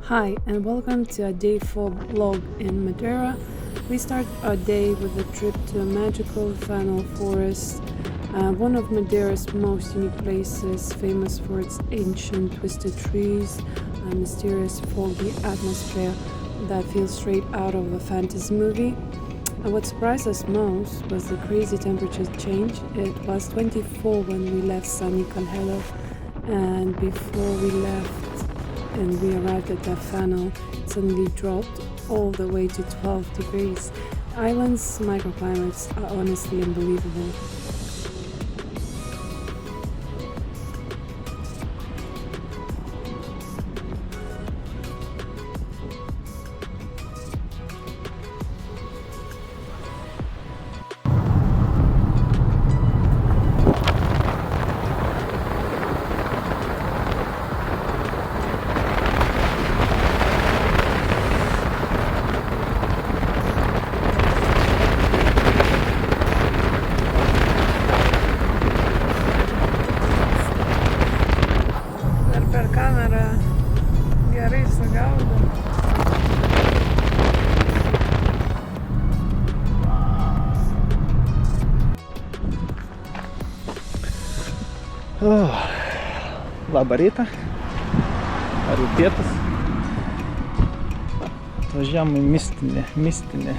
Hi and welcome to a day 4 vlog in Madeira. We start our day with a trip to a magical Fano forest, one of Madeira's most unique places, famous for its ancient twisted trees and mysterious foggy atmosphere that feels straight out of a fantasy movie. And what surprised us most was the crazy temperature change. It was 24 when we left sunny Calhelo, and before we left and we arrived at Fano, it suddenly dropped all the way to 12 degrees. The island's microclimates are honestly unbelievable. Per kamerą gerai sugaudo. Labą rytą, ar jau pietus. Atvažiavom į mistinį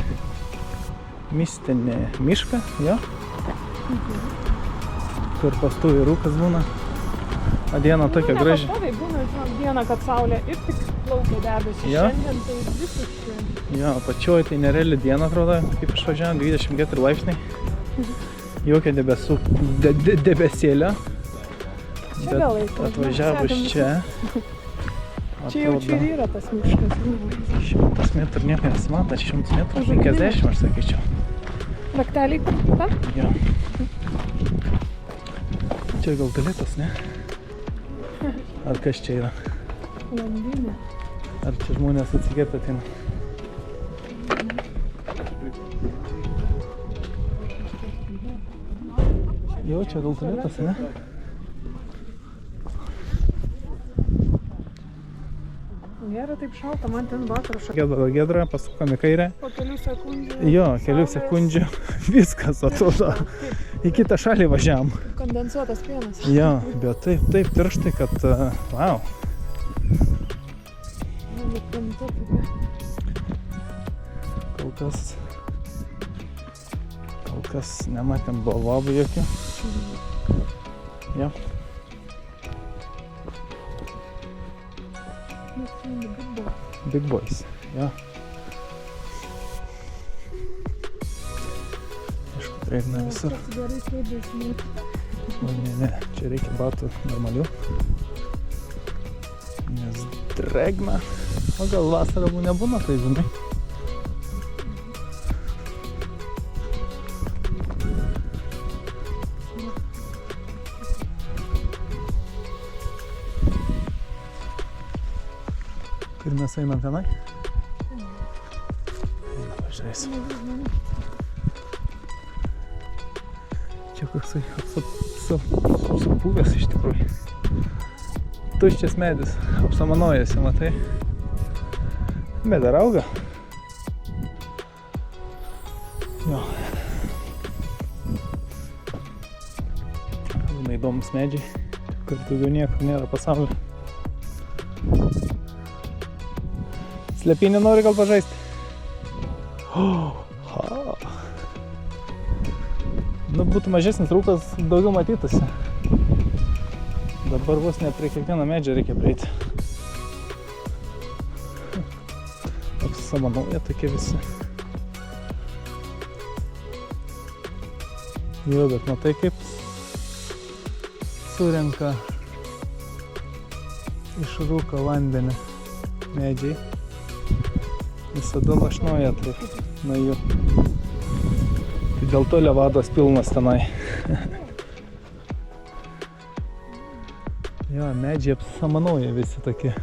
mišką, jo, kur pastoviai rūkas būna. O diena tokia graži. Pastoviai būna, diena, kad saulė ir tik plaukia debesis. Jo. Šiandien tai visiškai. Jo, pačioj tai nereali diena, atrodo, kaip išvažiavom, 24 laipsniai. Jokio debesėlio. Čia gal atvažiavus čia. Čia jau čia yra tas miškas. 100 metrų nieko nesimato, 100 metrų, 50 aš sakyčiau. Rakteliai kur ta? Jo. Čia gal galėtas, ne? Ar kas čia yra? Landinė. Ar čia žmonės atsigerti ateina? Jo, čia gal galėtas, ne? Nėra taip šalta, man ten vakar šalta. Gedra, pasukam į kairę. Po kelių sekundžių. Jo, kelių sekundžių. Viskas atrodo. Į kitą šalį važiavam. Kondensuotas pienas. Jo, bet taip tirštai, kad wow. Kol kas nematėm bavabų jokių. Jo. Big boys, jo. Aišku, drėgna visur. O ne, čia reikia batų normalių. Nes drėgna. O gal vasarą nebūna, tai žinai. Kur mes einam tenai? Einam, pažiūrėsim. Čia koksai supuvęs iš tikrųjų. Tuščias medis, apsamanojasi, matai. Bet dar auga. Jo. Labai įdomus medžiai, kur daugiau niekur nėra pasaulyje. Slepinį nori gal pažaisti? Nu, būtų mažesnis rūkas, daugiau matytųsi. Dabar vos net prie kiekvieno medžio reikia prieiti. Apsamanoja tokie visi. Jo, bet matai kaip surenka iš rūko vandenį medžiai. Visada lašnoja taip nuo jų. Tai dėl to levados pilnas tenai. Jo, medžiai apsamanoja visi tokie.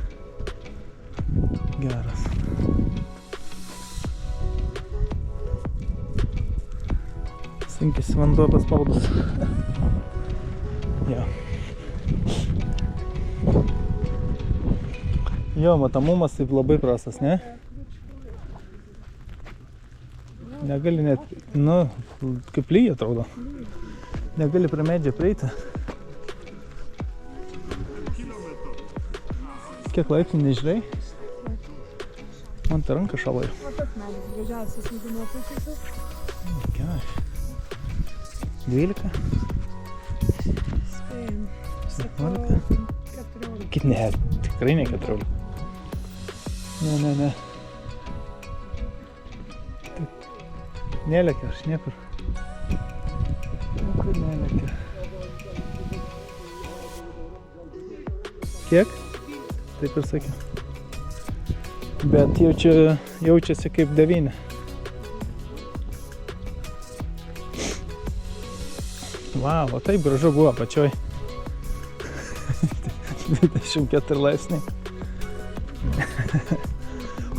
Geras. Sunkėsi vanduo paspaudus. Jo. Jo, matomumas taip labai prastas, ne? Negali net, nu, kaip lyja atrodo. Negali prie medžio prieiti. Kiek laipsnių nežiūrėjai? Man ta ranka šalai. O tas medis gražiausias lyginimo pusėse. Gerai. 12? Spėjam. Sakau, 14. Ne, tikrai ne 14. Ne. Taip. Nelekia aš niekur. Niekur nelekia. Kiek? Taip ir sakiau. Bet jaučiasi kaip 9. Vau, o taip gražu buvo apačioj. 24 laipsniai.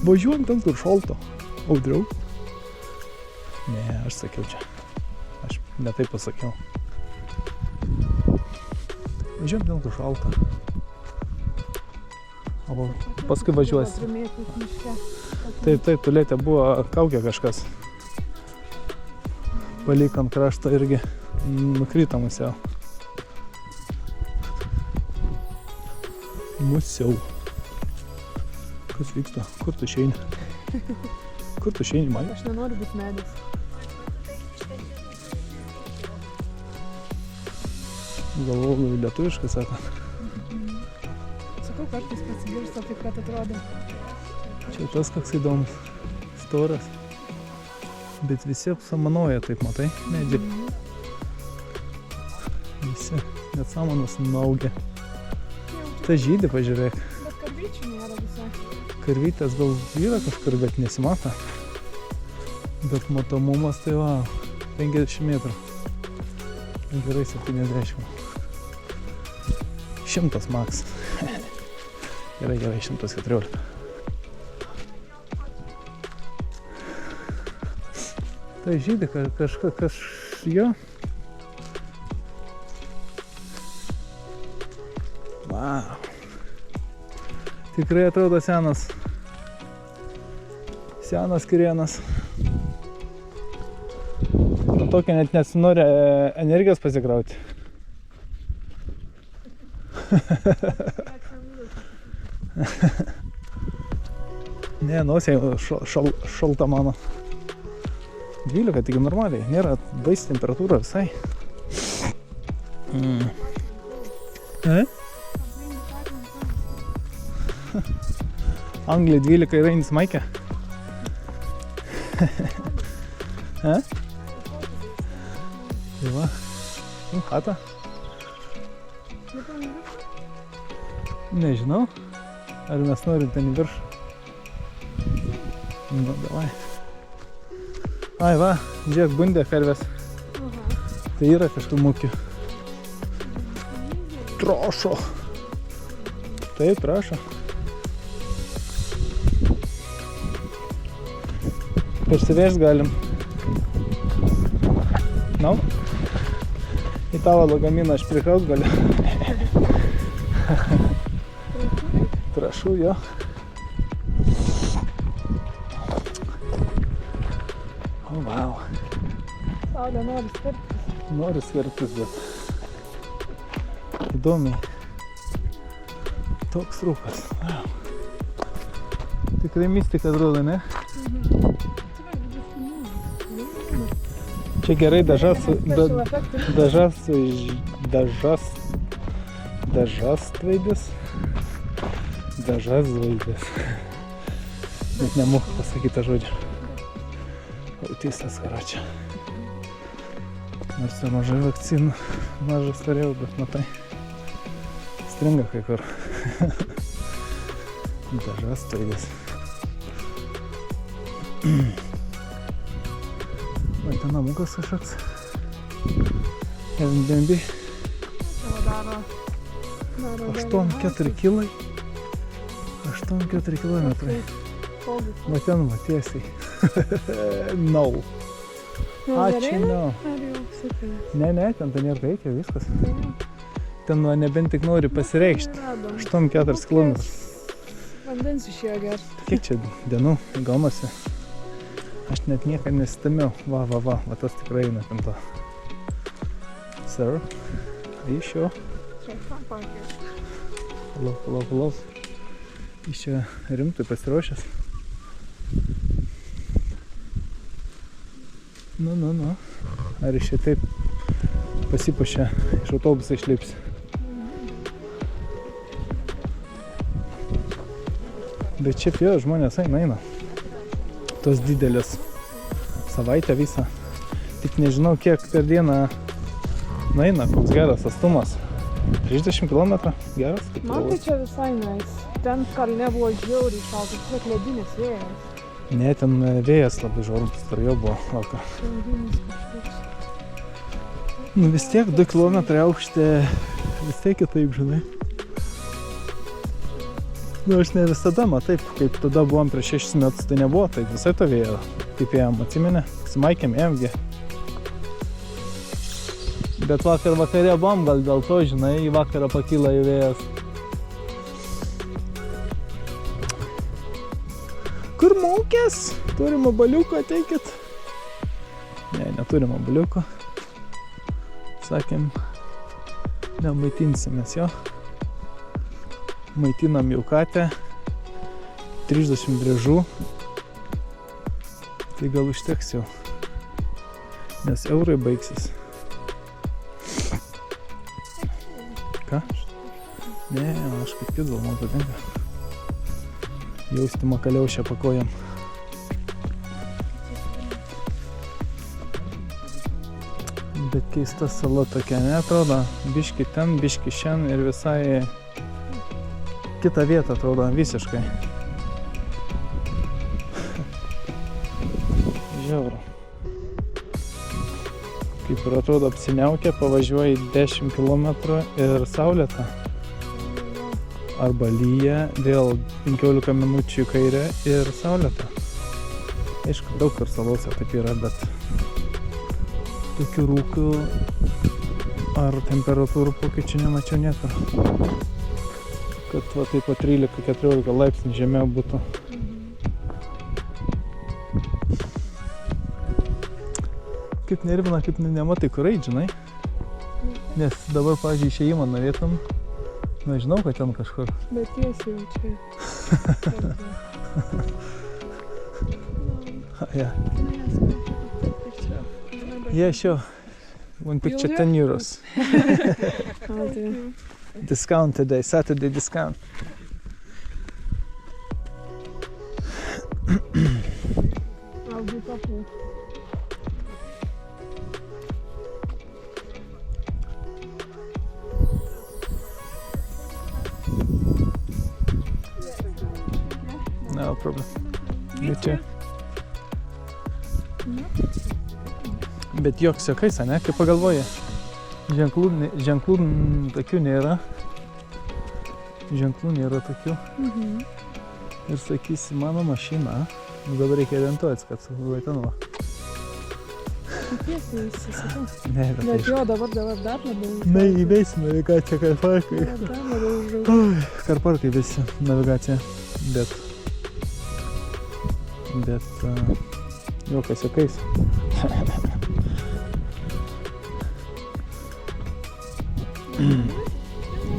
Važiuojam ten, kur šalto. Audriau. Ne, aš sakiau čia. Aš ne taip pasakiau. Važiuojam ten, kur šalto. O paskui važiuosi. Taip, tualete buvo kaukė kažkas. Palik ant krašto irgi nukrito musiau. Kas vyksta? Kur tu išeini? Kur tu išeini, man? Aš nenoriu būti medis. Galvoju, lietuviškai sako. Sakau, kartais pasigirsta taip, kad atrodo. Čia tas koks įdomus. Storas. Bet visi apsamanoja, taip matai, medžiai. Visi. Net samanos naugia. Ta žydį pažiūrėk. Bet karvyčių nėra visai. Karvytės gal yra kažkur, bet nesimata. Bet matomumas tai va, 50 metrų. Gerai 70. 100 maks. Gerai, 114. Tai žydį kažkas jo. Wow. Tikrai atrodo senas kirienas. Nuo tokio net nesinori energijos pasikrauti. Ne, nosiai šalta mano. 12, taigi normaliai, nėra baisi temperatūra visai. Anglija 12 yra insmaikė. Tai va, chata. Nežinau, ar mes norim ten į viršų. Nu, davai. Ai va, žiūrėk, bundė karvės. Tai yra kažkur mūkių. Trošo. Taip, prašo. Persivešt galim. No? Į tavo lagaminą aš prikraut galiu. Prašau, jo. O, wow. Saulė nori skirtis. Nori skirtis, bet įdomiai. Toks rūkas. Wow. Tikrai mistika atrodo, ne? Čia gerai dažas tvaidis. Net nemoku pasakyti žodžią. Autistas, karočią. Nors ir mažai vakcinų, mažas turėjau, bet matai, stringa kai kur. Dažas tvaidis. Va, ten namukas kažkoks. Airbnb. 8-4 kilai. 8-4 kilometrai. Va ten, va, tiesiai. No. Ačiū, no. Ne, ten nėra reikia, viskas. Ten nebent tik nori pasireikšti. 8-4 kilometrus. Vandens išėjo geras. Kiek čia dienų gaunasi? Aš net niekad nesitamiau. Va, tas tikrai eina ten to. Sir, are you sure? Palauk. Jis čia rimtai pasiruošęs. Nu. Ar iš čia taip pasipuošia, iš autobusą išlips? Bet šiaip jo, žmonės eina. Tos didelės savaitę visą. Tik nežinau, kiek per dieną nueina, koks geras atstumas. 30 km geras? Man tai čia visai nice. Ten kalne buvo žiauriai šaltas, tiek ledinis vėjas. Ne, ten vėjas labai žvarbus, dar jo buvo lauka. Šiandinis kažkoks. Nu vis tiek 2 km aukšte, vis tiek kitaip, žinai. Nu aš ne visada, taip, kaip tada buvom prieš 6 metus, tai nebuvo, tai visai to vėjo. Kaip ėjom, atsimeni, su Maikėm ėjomgi. Bet vakare buvom, gal dėl to, žinai, į vakarą pakyla į vėjas. Kur maukės? Turim obaliuko, ateikit. Ne, neturim obaliuko. Sakėm, nemaitinsimės jo. Maitinam jau katę, 30 driežų, tai gal užteks jau, nes eurai baigsis. Ką? Ne, aš kaip kidau, man patinka. Jausti makaliaušę po kojam. Bet keista sala tokia, neatrodo, biški ten, biški šen ir visai kita vieta atrodo visiškai. Žiauru. Kaip ir atrodo apsiniaukia, pavažiuoji 10 km ir saulėta. Arba lyja, vėl 15 minučių į kairę ir saulėta. Aišku, daug kur salose taip yra, bet tokių rūkių ar temperatūrų pokyčių nemačiau niekur. Kad va taip po 13-14 laipsnių žemiau būtų. Kaip nervina, kaip nematai kur eit, žinai. Nes dabar, pavyzdžiui, išėjimą norėtum. Na, žinau, kad ten kažkur. Bet tiesiai jau čia. Yeah. Yeah, sure. One picture, 10 euros. Discount today, Saturday discount. I'll be couple. No problem. You too. Bet joks jokais, ne? Kaip pagalvoji? Ženklų tokių nėra. Ženklų nėra tokių. Ir sakysi, mano mašina. Dabar reikia orientuotis, kad vaitanova. Tiesiai įsisakau. Ne, Bet jo, dabar dar labiau. Na, įveisime navigaciją Karparkai. Dar labiau užraugau. Karparkai visi navigacija. Bet jokas jokais.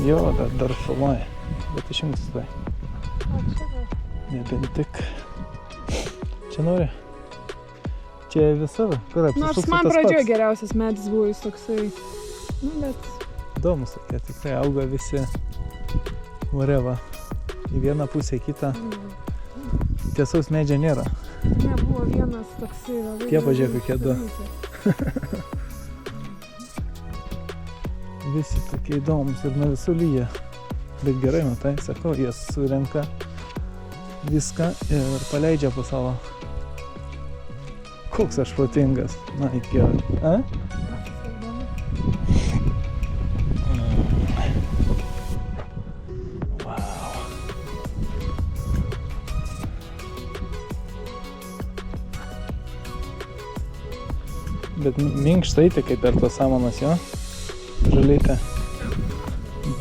Jo, dar filmuoja, bet išjungtis tai. Nebent tik. Čia nori? Čia visur, kur apsisuksi tas pats. Nors man pradžioje geriausias medis buvo jis toksai. Nu, bet... Įdomus tokie, tikrai auga visi vareva. Į vieną pusę, į kitą. Tiesaus medžio nėra. Ne, buvo vienas toksai labai... Tie pažiūrėk, kokie du. Visi tokie įdomus ir nuo visų lyja. Bet gerai, matai, sakau, jie surenka viską ir paleidžia po savo. Koks aš protingas. Na, iki... A? Wow. Bet minkštai, tai kaip per tas samanas, jo? Žalytė.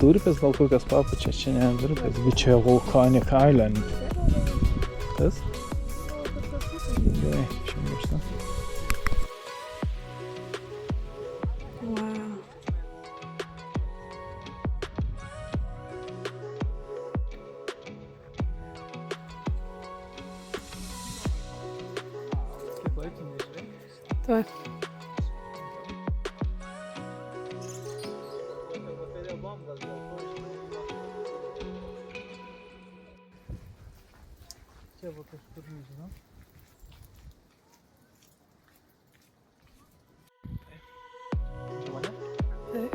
durpės gal kokios papučia, čia ne durpės, bet čia Volcanic Island. Kas? Gerai, čia miršta. Wow. Kiek laiko nežinai? Taip. Čia va kažkur nežinau. Taip.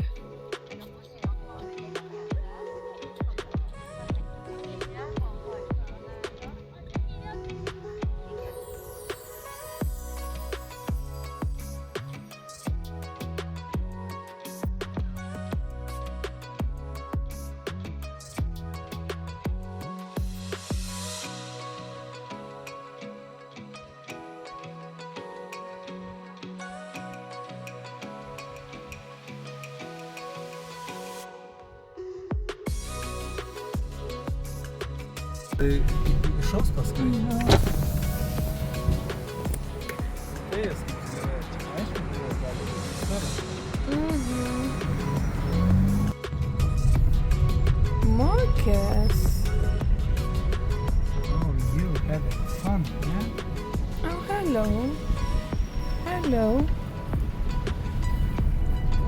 Tai išaus paskui. Vėjas toks yra, čia aišku, vėjas gali būti svaras. Marcus. Oh, you had fun, yeah? Oh, hello. Hello.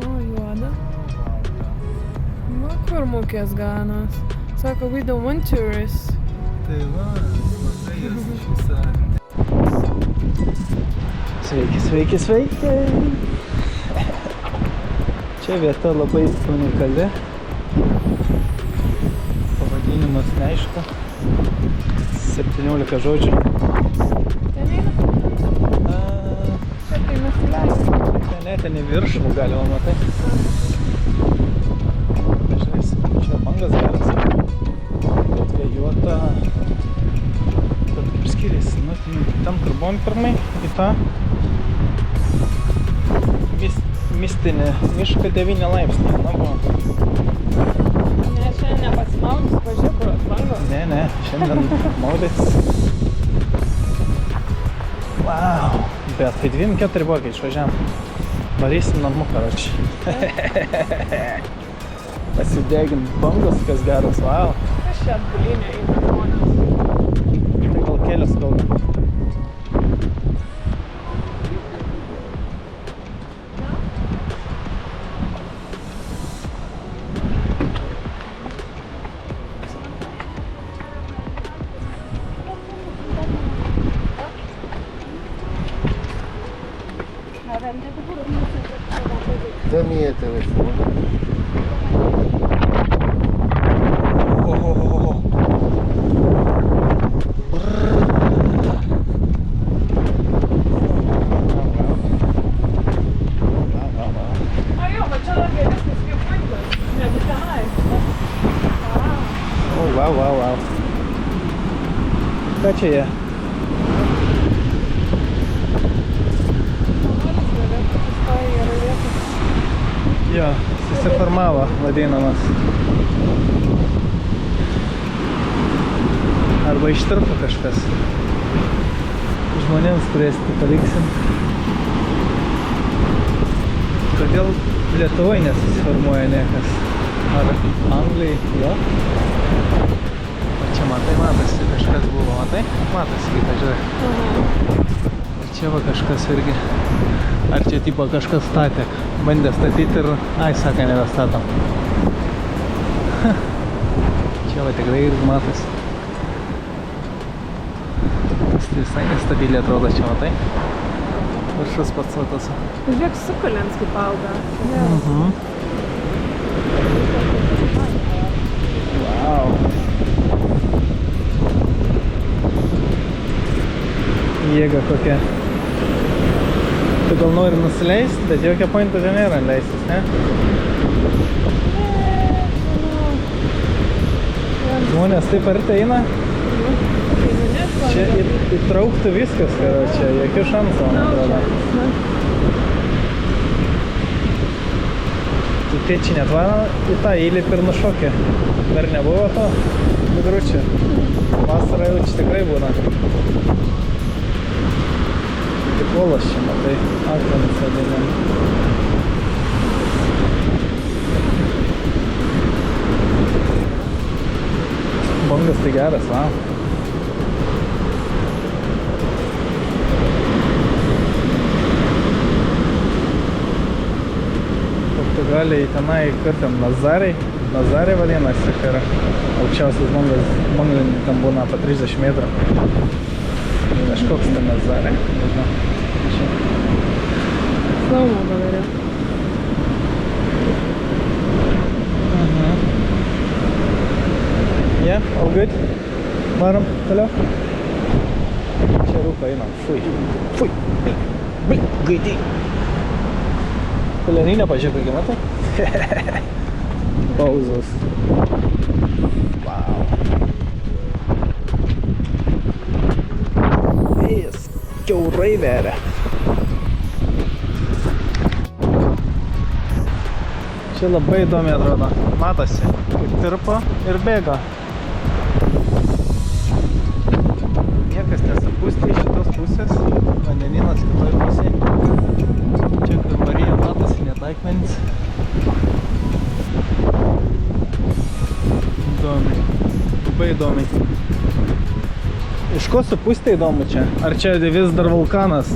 Oh, juoda. Va, kur Mukės ganas. Sako, we don't want tourists. Tai va, matai, jas iš visą. Sveiki, sveiki, sveiki! Čia vieta labai unikali. Pavadinimas neaišku. 17 žodžių. Ten eina? Čia tai nusileidžia. Ne, ten į viršų galima, matai. Pažiūrėsim, čia bangas geras. Bet vėjuota. Bet kaip skiriasi, nu, ten kur buvom pirmai, į tą mistinį mišką 9 laipsniai, na buvo. Ne, šiandien nepasimaudys, pažiūrėk, kur bangos. Ne, šiandien maudėts. Wow, bet tai 2-4 buvo, kai išvažiavam. Varysim namo, karoči. Pasidegint bangos, kas geras, wow. Kas čia atbulinė eina žmonės? Tai gal kelias kalba. Dă mie telefon. A jo, va čia dar geresnis viewpointas negu tenai. O, wow. Ką čia jie? Jo, susiformavo vadinamas. Arba ištirpo kažkas. Žmonėms, kuriais tai paliksim. Kodėl Lietuvoje nesusiformuoja niekas? Ar Anglijai? Jo? Čia matai, matosi, kažkas buvo, matai? Matosi, kaip pažiūrėk. Ir čia va kažkas irgi. Ar čia tipo kažkas statė? Bandė statyti ir, ai, sako, nebestatom. Čia va tikrai ir matosi. Tas visai nestabiliai atrodo čia, matai? Viršus pats matosi. Žiūrėk, sukulėms kaip auga. Wow. Jėga kokia. Tu gal nori nusileist, bet jokio pointo čia nėra leistis, ne? Žmonės taip arti eina. Čia įtrauktų viskas, čia jokių šansų, man atrodo. Tu tai čia net varo į tą įlipį ir nušokį. Dar nebuvo to gudručio. Vasarą jau čia tikrai būna. Tik uolas čia, matai, akmenis vadinam. Bangas tai geras, va. Portugalijai tenai, kur ten Nazarė vadinasi, kai yra aukščiausias bangliniai, ten būna po 30 metrų. Kažkoks ten Nazarė, nežinau. Slow-mo говорю. Yeah, all good? Varom, toliau? Čia rūko einam, fui, gaidai. Peleninę pažiūrėk, kaip matai? Pauzos. Wow. Vėjas kiaurai veria. Čia labai įdomiai atrodo. Matosi, kaip tirpo ir bėga. Niekas nesapūstė iš šitos pusės. Vandenynas kitoj pusėje. Čia kambaryje matosi net akmenys. Įdomiai. Labai įdomiai. Iš ko supūstė įdomu čia? Ar čia vis dar vulkanas?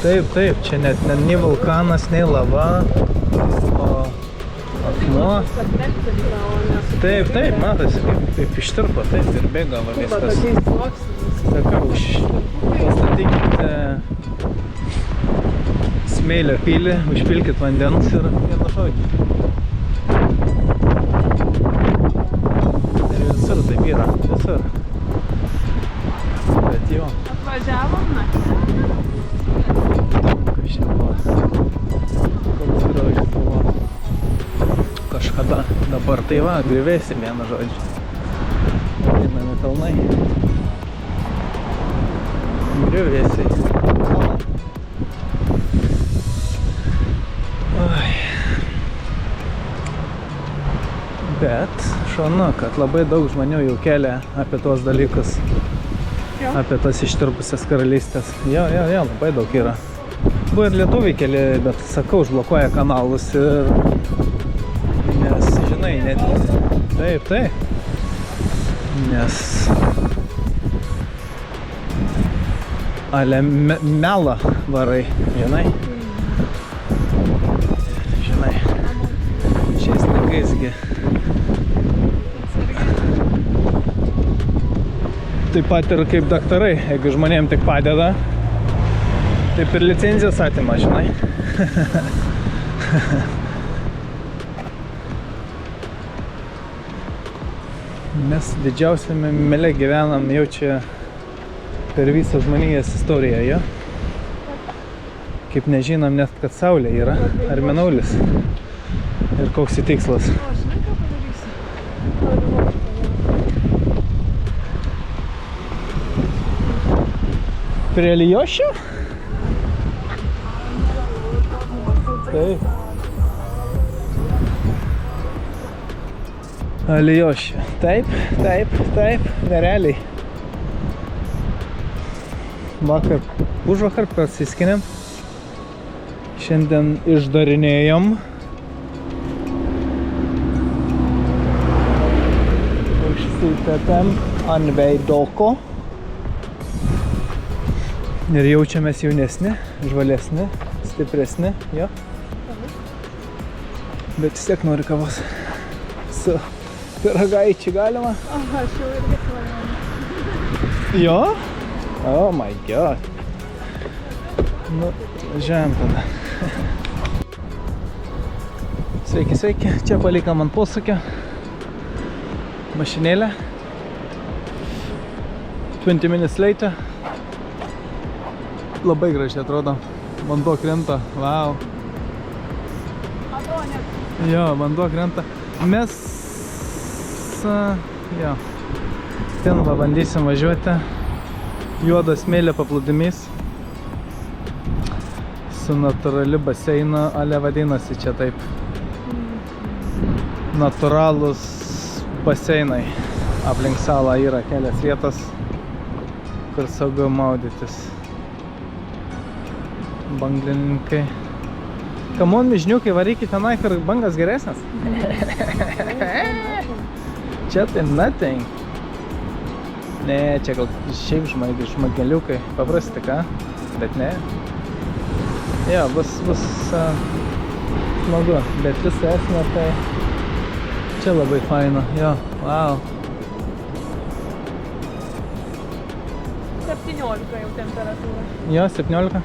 Taip, čia net nei vulkanas, nei lava, o akmuo. Taip, matosi, kaip ištirpo, taip, ir bėga va viskas. Sakau, pastatykite smėlio pilį, užpilkit vandens ir nušaukit. Ir visur taip yra, visur. Bet jo. Atvažiavom naktį. Kažkada, dabar tai va, grįvėsim vieną žodžiu. Vadinami kalnai. Grįvėsiai. Bet šaunu, kad labai daug žmonių jau kelia apie tuos dalykus. Apie tas ištirpusias karalystės. Jo, labai daug yra. Buvo ir lietuviai keli, bet sakau, užblokuoja kanalus ir... Nes, žinai, net... Taip. Nes... Ale melą varai, žinai? Žinai. Šiais laikaisgi. Taip pat ir kaip daktarai, jeigu žmonėm tik padeda, taip ir licenzijas atima, žinai. Mes didžiausiame mele gyvenam jau čia per visą žmonijos istoriją, jo. Kaip nežinom net, kad Saulė yra, ar Mėnulis. Ir koks jų tikslas. Prie Alijošio? Taip. Alijošio. Taip, nerealiai. Užvakar pasiskinėm. Šiandien išdarinėjom. Užsitepėm ant veidoko. Ir jaučiamės jaunesni, žvalesni, stipresni, jo. Bet vis tiek nori kavos. Su pyragaičiu galima? Aš jau irgi svajonu. Jo? Oh my god. Nu, važiuojam tada. Sveiki, čia palikam ant posūkio. Mašinėlę. 20 minutes later. Labai gražiai atrodo. Vanduo krenta. Wow. Jo, vanduo krenta. Mes... Jo. Ten va bandysim važiuoti. Juoda smėlė paplūdimys. su natūrali baseina, ale vadinasi čia taip. Natūralūs baseinai. Aplink salą yra kelias vietas, kur saugu maudytis. Banglininkai. Kamon, mižniukai, varykite tenai, kur bangas geresnis. Čia tai nothing. Ne, čia gal šiaip žmogeliukai. Paprasti, ką? Bet ne. Jo, bus smagu. Bet visą esmę tai čia labai faina. Jo, wow. 17 jau temperatūra. Jo, 17.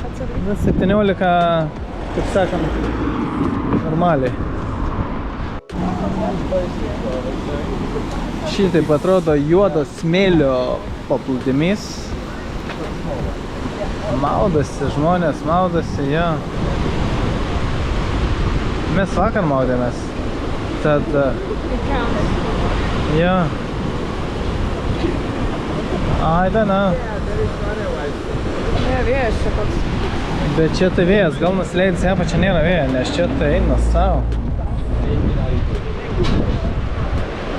Atsargiai. 17, kaip sakant, normaliai. Šitaip atrodo juodas smėlio paplūdimys. Maudosi, žmonės maudosi, jo. Mes vakar maudėmės. Tad, jo. I don't know. Ne, vėjas čia toks. Bet čia tai vėjas, gal nusileidus ją pačia nėra vėja, nes čia tai eina savo.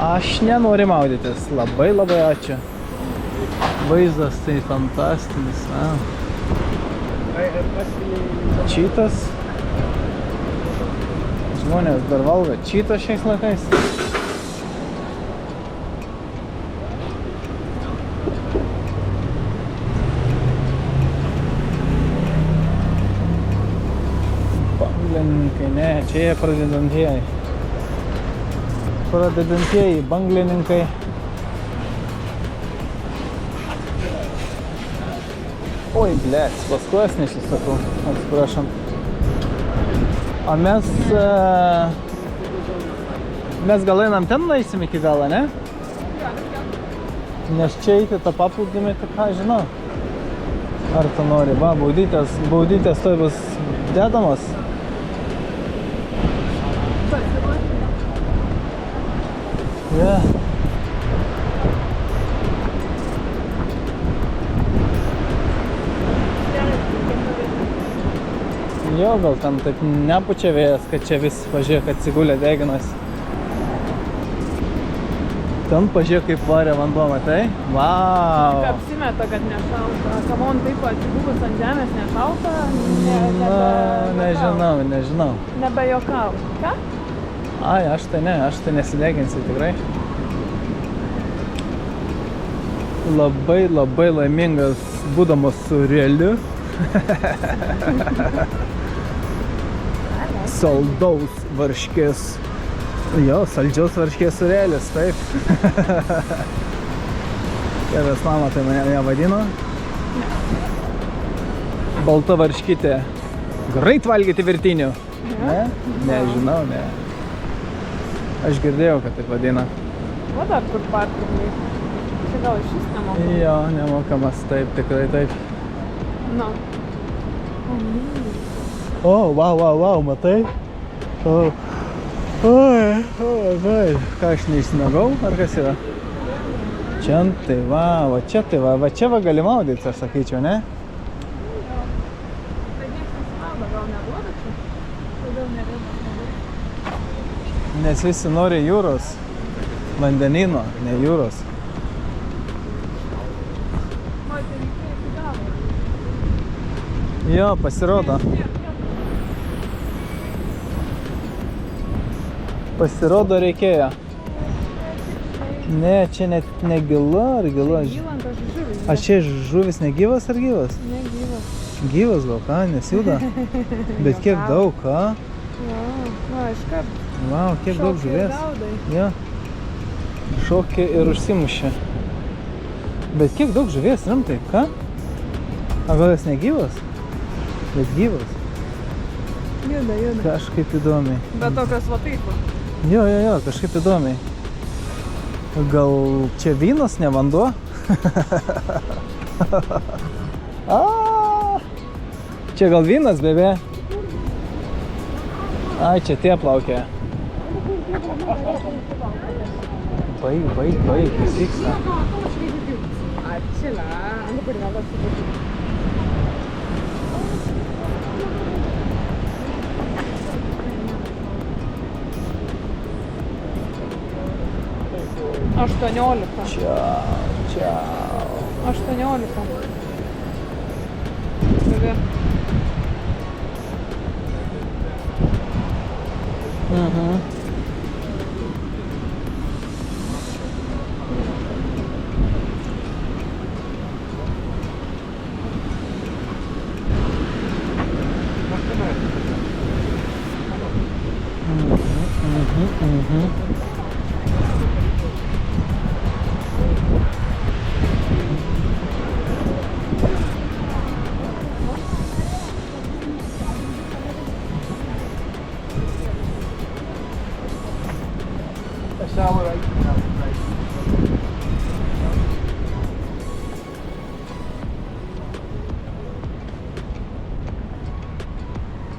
Aš nenoriu maudytis, labai ačiū. Vaizdas tai fantastinis. Čytas. Žmonės dar valgo čytą šiais laikais. Banglininkai, ne, čia jie pradedantieji. Pradedantieji banglininkai. Oi, blėt, paskui nesisakau, atsiprašom. O mes gal einam ten nueisim iki galo, ne? Nes čia eiti tą paplūdimį, tai ką žinau. Ar tu nori? Va, baudytės toj bus dedamos. Yeah. Jo, gal ten taip nepučia vėjas, kad čia vis pažiūrėk atsigulė deginas. Ten pažiūrėk kaip varė vanduo, matai? Vau! Tik apsimeta, kad nešalta. Kamon taip atsigulus ant žemės nešalta? Nežinau. Nebejokau. Ką? Ai, aš tai nesideginsiu tikrai. Labai laimingas būdamas su realiu. Saldaus varškės. Jo, saldžiaus varškės su realis, taip. Tėvės mama tai mane ją vadino. Balta varškytė. Greit valgyti virtinių. Ne? Nežinau, ne. Aš girdėjau, kad taip vadina. O dar kur parkingai. Čia gal iš vis nemokamas. Jo, nemokamas, taip, tikrai taip. Na. O, wow, matai? Oi, ką aš neišsimegau, ar kas yra? Čia tai va čia gali maudytis, aš sakyčiau, ne? Tai nieks nesimaudo, gal neduoda čia? Kodėl nerėda? Nes visi nori jūros, vandenino, ne jūros. Oi, tai reikėjo iki galo. Jo, pasirodo. Pasirodo reikėjo. Ne, čia net negilu ar gilu? Gylant aš žuvis. Ar čia žuvis negyvas ar gyvas? Negyvas. Gyvas gal, ką, nesjuda? Bet kiek daug, ką? Va, iškart. Vau, kiek daug žuvies. Jo. Šokė ir užsimušė. Bet kiek daug žuvies, rimtai, ką? A gal jis negyvas? Bet gyvas. Juda. Kažkaip įdomiai. Bet tokios va taip va. Jo, kažkaip įdomiai. Gal čia vynas, ne vanduo? Čia gal vynas, bebė? Ai, čia tie plaukia. Baig, kas vyksta? 18. Čia. 18. Gali.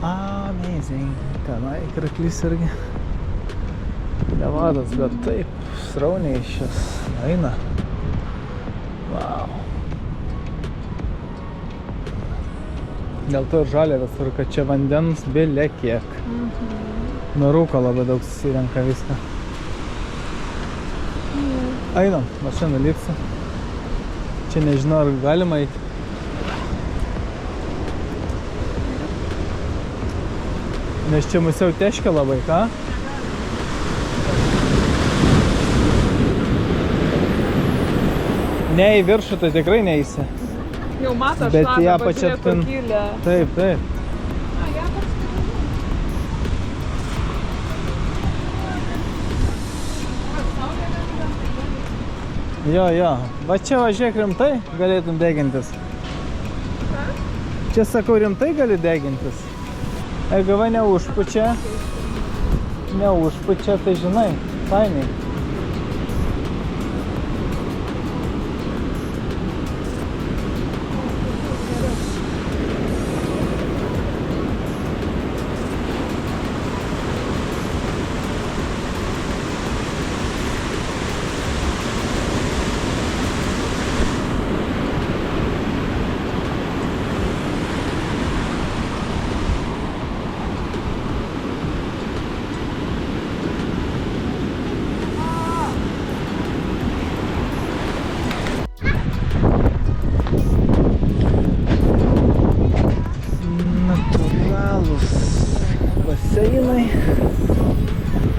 Amazing. Tenai kraklys irgi nevadas, bet taip srauniai šis eina. Wow. Dėl to ir žaliavas, ir kad čia vandens bile kiek. Nuo rūko labai daug susirenka viską. Einam, mašina lipsi. Čia nežinau, ar galima eiti. Nes čia musiau teškia labai, ką? Ne į viršų, tai tikrai neįsi. Jau mato Bet šlapę, ją pažiūrėk, pačiaptin. kur kilę. Taip, taip. Jo. Va čia važiuok rimtai, galėtum degintis. Čia sakau, rimtai gali degintis. Jeigu va neužpučia, tai žinai, fainiai. Baseinai.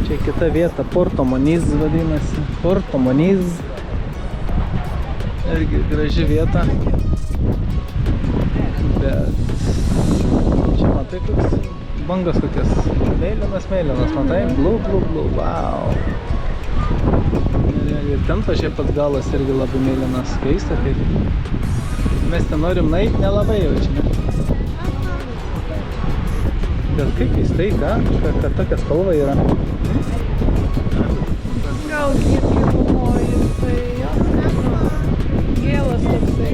Čia kita vieta, Porto Moniz vadinasi. Porto Moniz. Irgi graži vieta. Bet čia matai koks bangas kokias. Mėlynas, matai? Blue, wow. Ir ten pažiūrė pats galas irgi labai mėlynas. Keista, kaip mes ten norim nueiti, nelabai jaučiame. Bet kaip keistai, ką? Kad tokia spalva yra. Gal gyvumoji, tai gėlas toksai.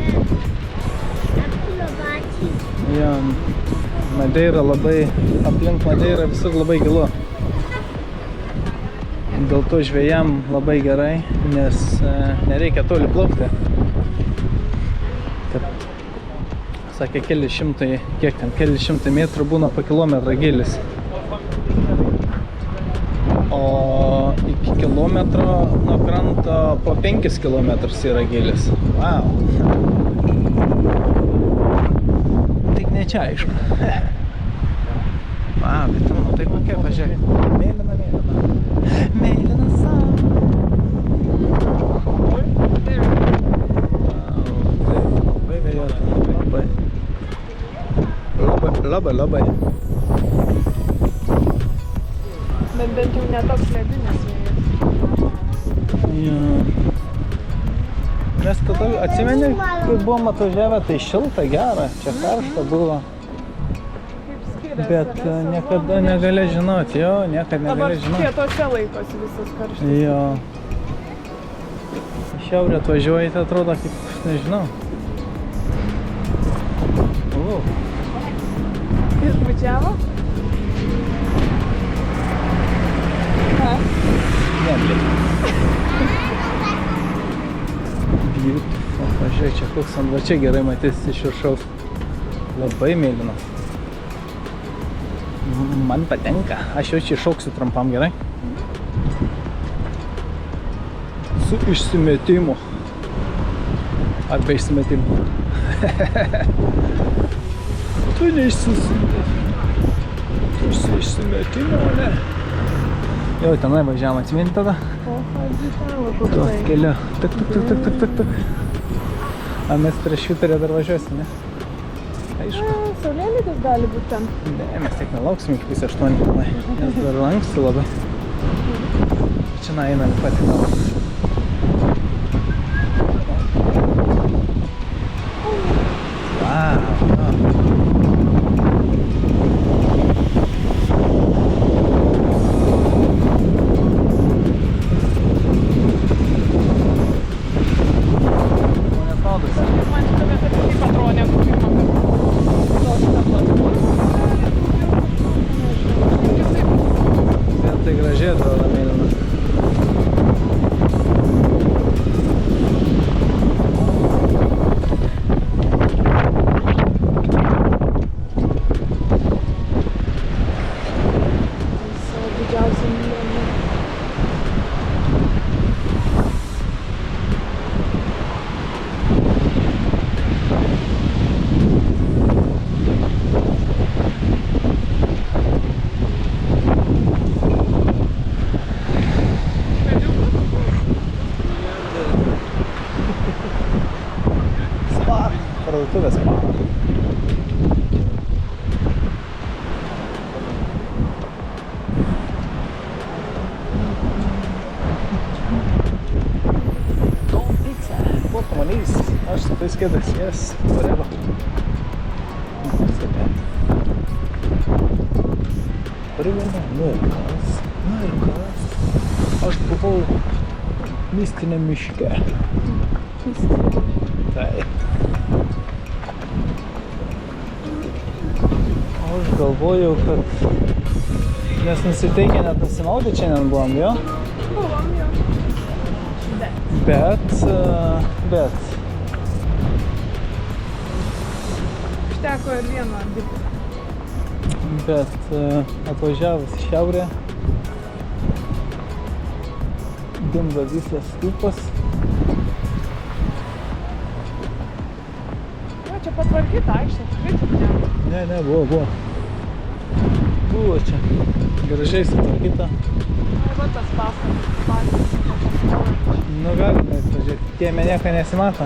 Jo, Madeira labai, aplink Madeira visur labai gilu. Dėl to žvejam labai gerai, nes nereikia toli plaukti. Sakė, keli šimtai metrų būna po kilometrą gilis. O iki kilometro nuo kranto po 5 kilometrus yra gilis. Wow. Tik ne čia, aišku. Wow, bet tu matai kokia, pažiūrėk. Mėlyna. Mėlyna saulė. Labai vėjota, labai. Bet bent jau netoks ledinis vėjas. Jo. Mes tada atsimeni, kai buvom atvažiavę, tai šilta, gera, čia karšta buvo. Kaip skiriasi, Bet niekada negali žinoti, niekada negali žinoti. Dabar pietuose laikosi visas karštas. Jo. Į šiaurę atvažiuoji, tai atrodo kaip, nežinau. Išbučiavo? Ką? Ne, Beautiful. Pažiūrėk, čia koks ant va čia gerai matys iš viršaus. Labai mėlynas. Man patinka. Aš jau čia šauksiu trumpam, gerai? su išsimetimu. Arba išsimetimu. Tu neišsisimeti. Tu išsimetimo, ne? Jau tenai važiavam atsiminti tada. Tuo keliu. Tak. A mes prieš švitarę dar važiuosim, ne? Aišku. Saulėlydis gali būti ten. Ne, mes tiek nelauksim iki 7:08 tenai, nes dar lanksti labai. Čia einam pati gal. Tai gražiai atrodo mėlyna. Savo didžiausią mylėmą. Parduotuvės Spa. What manys? Aš su tais kėdais, yes, whatever. Primena, na ir kas. Aš buvau mistiniam miške. Tai. Aš galvojau, kad mes nusiteikę net nusimaudyti šiandien buvom, jo? Buvom, jo. Bet. Užteko ir vieno dirbti. Bet atvažiavus į šiaurę, dingo visas stūpas. Čia patvarkyta aikštė, tikrai čia ne. Ne, buvo. Buvo čia. Gražiai sutvarkyta. Va tas pastatas. Nu galime pažiūrėti. Kieme nieko nesimato.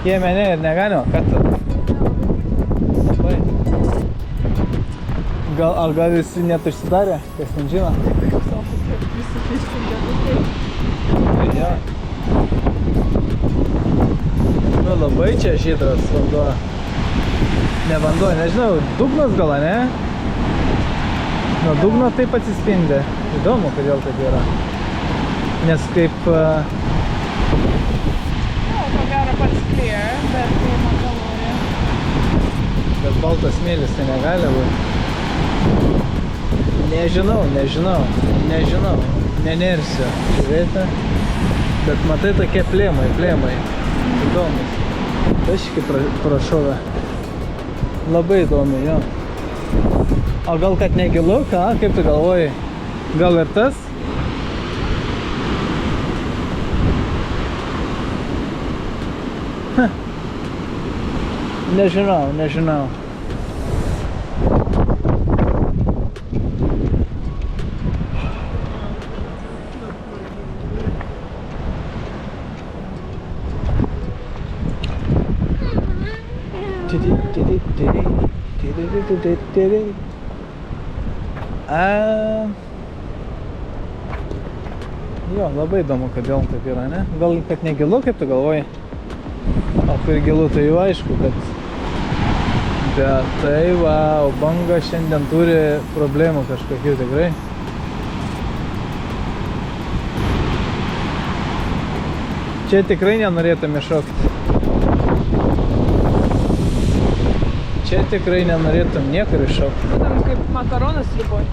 Kieme ne ir negalima, kad labai. Gal visi net užsidarė, kas man žino. Ja. Nu labai čia žydras vanduo. Ne vanduo, nežinau, dugnas gal, ne? Nuo dugno taip atsispindi. Įdomu, kodėl taip yra. Nes kaip... Ko gero pats clear, bet tai makalorė. Bet baltas smėlis tai negali būti. Nežinau. Nenersiu. Žiūrėti. Bet matai tokie plėmai. Įdomus. Taški prašovė. Labai įdomi, jo. O gal kad negilu, ką? Kaip tu galvoji? Gal ir tas? Nežinau. Jo, labai įdomu, kodėl taip yra, ne? Gal kad negilu, kaip tu galvoji? O kur gilu, tai jau aišku, kad... Bet tai va, banga šiandien turi problemų kažkokių tikrai. Čia tikrai nenorėtume šokti. Čia tikrai nenorėtum niekur iššokti. Būtum kaip makaronas sriuboj.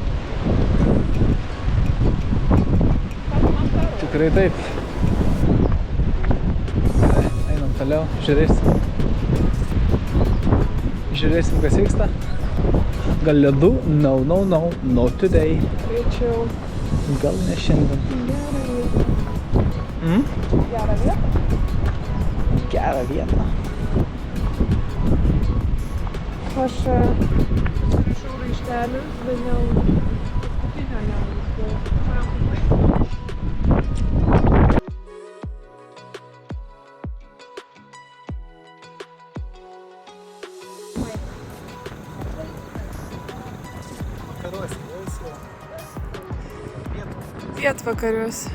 Tikrai taip. Einam toliau, žiūrėsim. Žiūrėsim, kas vyksta. Gal ledų? No, not today. Greičiau. Gal ne šiandien. Gerai. Gerą vietą. Gerą vietą. Aš surišau raištelius, bet ne paskutinio neuždėjau. Pietvakariuose.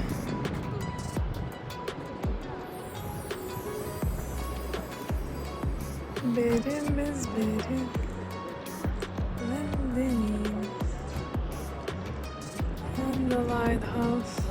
Berimis, vandenys. And the lighthouse.